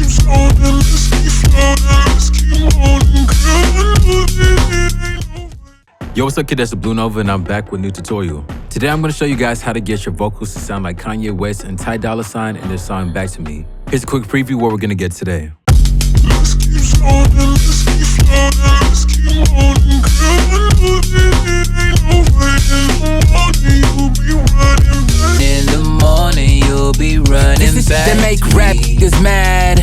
zonin, let's keep floating, let's keep moanin, girl, I know that it ain't over. Yo, what's up, kid? That's the Blue Nova, and I'm back with a new tutorial. Today, I'm going to show you guys how to get your vocals to sound like Kanye West and TyDollaSign in their song Back to Me. Here's a quick preview of what we're going to get today. Let's keep zonin, let's keep floating, let's keep moanin, girl, I know that it ain't over. In the morning, you'll be running back. In the morning, you'll be running This is back. to make rap niggas mad.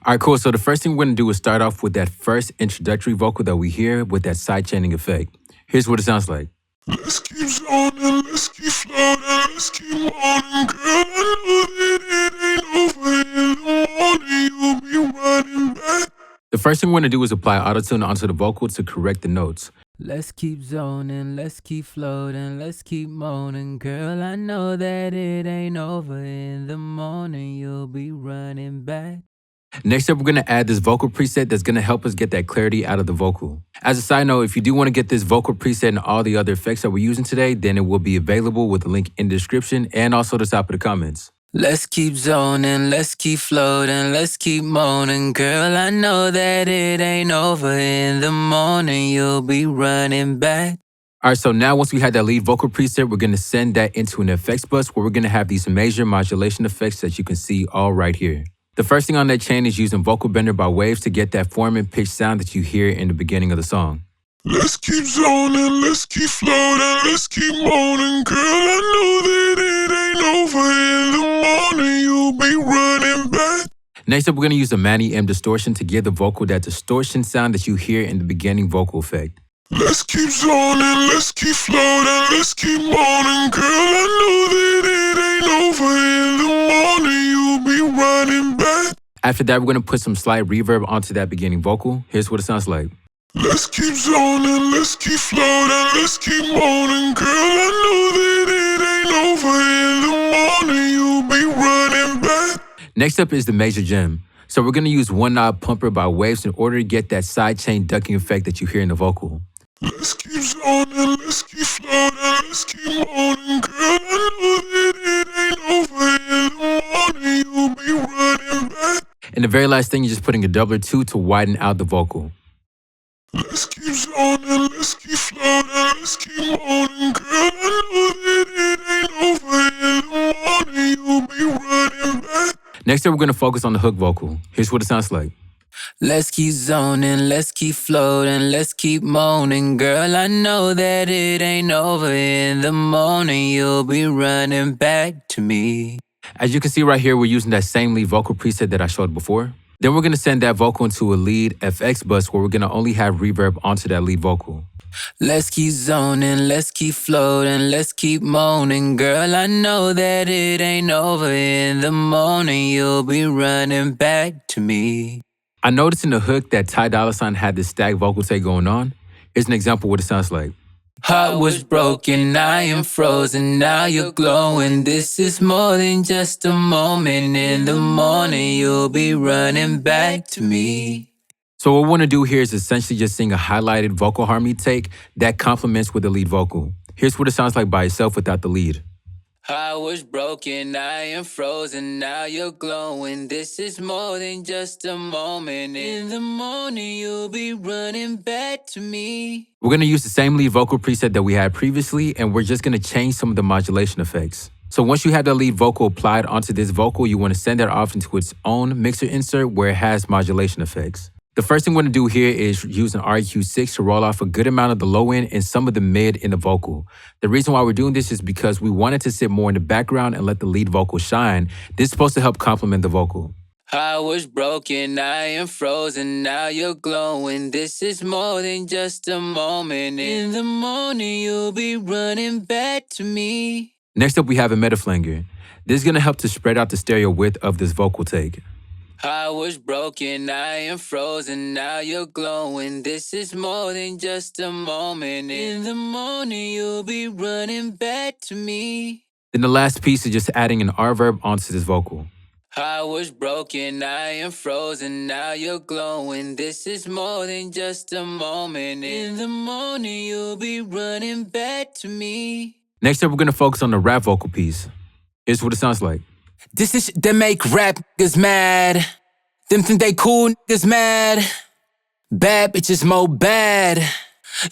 Alright, cool. So the first thing we're going to do is start off with that first introductory vocal that we hear with that side chaining effect. Here's what it sounds like. Let's keep zonin, let's keep floating, let's keep moanin, girl, I know that it ain't over. In the morning, you'll be running back. The first thing we're going to do is apply autotune onto the vocal to correct the notes. Let's keep zoning, let's keep floating, let's keep moaning. Girl, I know that it ain't over. In the morning, you'll be running back. Next up, we're going to add this vocal preset that's going to help us get that clarity out of the vocal. As a side note, if you do want to get this vocal preset and all the other effects that we're using today, then it will be available with the link in the description and also the top of the comments. Let's keep zoning, let's keep floating, let's keep moaning. Girl, I know that it ain't over. In the morning, you'll be running back. Alright, so now once we have that lead vocal preset, we're going to send that into an effects bus where we're going to have these major modulation effects that you can see all right here. The first thing on that chain is using Vocal Bender by Mewes to get that form and pitch sound that you hear in the beginning of the song. Let's keep zonin, let's keep floating, let's keep moaning, girl, I know that it ain't over. In the morning, you'll be running back. Next up, we're going to use the Manny M distortion to give the vocal that distortion sound that you hear in the beginning vocal effect. Let's keep zonin, let's keep floating, let's keep moaning, girl, I know that it ain't over. In the morning, you'll be running back. After that, we're going to put some slight reverb onto that beginning vocal. Here's what it sounds like. Let's keep zonin, let's keep floating, let's keep moaning, girl, I know that it ain't over. In the morning, you'll be running back. Next up is the major gem. So we're going to use One Knob Pumper by Mewes in order to get that side chain ducking effect that you hear in the vocal. Let's keep zonin, let's keep floating, let's keep moaning, girl, I know that it ain't over. In the morning, you'll be running back. And the very last thing, you're just putting a double or two to widen out the vocal. Let's keep zonin, let's keep floating, let's keep moaning, girl, I know that it ain't over. In the morning, you'll be running back. Next up, we're going to focus on the hook vocal. Here's what it sounds like. Let's keep zoning, let's keep floating, let's keep moaning. Girl, I know that it ain't over. In the morning, you'll be running back to me. As you can see right here, we're using that same lead vocal preset that I showed before. Then we're going to send that vocal into a lead FX bus where we're going to only have reverb onto that lead vocal. Let's keep zoning, let's keep floating, let's keep moaning. Girl, I know that it ain't over. In the morning, you'll be running back to me. I noticed in the hook that TyDollaSign had this stack vocal take going on. Here's an example of what it sounds like. Heart was broken, I am frozen, now you're glowing. This is more than just a moment. In the morning, you'll be running back to me. So what we want to do here is essentially just sing a highlighted vocal harmony take that complements with the lead vocal. Here's what it sounds like by itself without the lead. Heart was broken, I am frozen, now you're glowing. This is more than just a moment. In the morning, you'll be running back to me. We're going to use the same lead vocal preset that we had previously, and we're just going to change some of the modulation effects. So once you have the lead vocal applied onto this vocal, you want to send that off into its own mixer insert where it has modulation effects. The first thing we're going to do here is use an REQ6 to roll off a good amount of the low end and some of the mid in the vocal. The reason why we're doing this is because we want it to sit more in the background and let the lead vocal shine. This is supposed to help complement the vocal. Heart was broken, I am frozen, now you're glowing. This is more than just a moment. In the morning, you'll be running back to me. Next up, we have a meta flanger. This is going to help to spread out the stereo width of this vocal take. Heart was broken, I am frozen, now you're glowing. This is more than just a moment. In the morning, you'll be running back to me. Then the last piece is just adding an R-verb onto this vocal. Heart was broken, I am frozen, now you're glowing. This is more than just a moment. In the morning, you'll be running back to me. Next up, we're going to focus on the rap vocal piece. Here's what it sounds like. This is to make rap niggas mad. Them think they cool, niggas mad. Bad bitches more bad.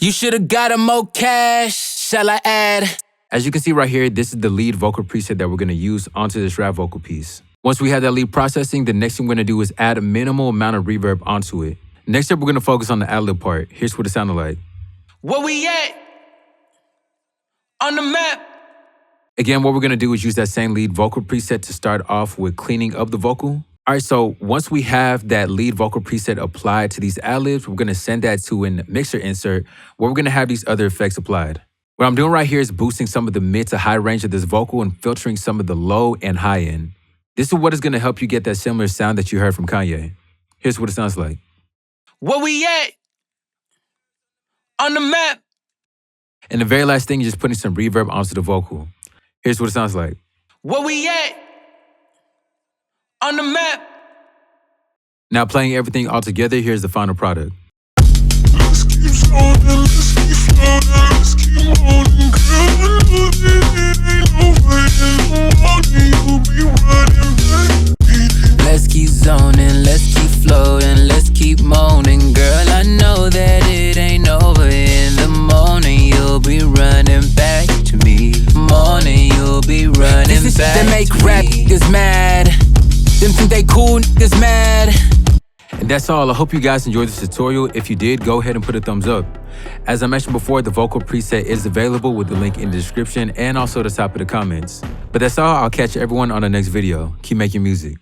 You should've got 'em more cash, shall I add? As you can see right here, this is the lead vocal preset that we're gonna use onto this rap vocal piece. Once we have that lead processing, the next thing we're gonna do is add a minimal amount of reverb onto it. Next up, we're gonna focus on the ad-lib part. Here's what it sounded like. Where we at? On the map. Again, what we're gonna do is use that same lead vocal preset to start off with cleaning up the vocal. All right, so once we have that lead vocal preset applied to these ad-libs, we're gonna send that to a mixer insert where we're gonna have these other effects applied. What I'm doing right here is boosting some of the mid to high range of this vocal and filtering some of the low and high end. This is what is gonna help you get that similar sound that you heard from Kanye. Here's what it sounds like. Where we at? On the map. And the very last thing is just putting some reverb onto the vocal. Here's what it sounds like. Where we at? On the map. Now playing everything all together, here's the final product. Let's keep zonin, let's keep floatin, let's keep moanin. Girl, I know that it ain't over in the morning. You'll be running back. Let's keep zoning, let's keep floating, let's keep moaning. Girl, I know that it ain't over in the morning. You'll be running back to me. Morning, you'll be running This is back shit that make to rap me. niggas mad. Them think they cool, niggas mad. And that's all. I hope you guys enjoyed this tutorial. If you did, go ahead and put a thumbs up. As I mentioned before, the vocal preset is available with the link in the description and also the top of the comments. But that's all. I'll catch everyone on the next video. Keep making music.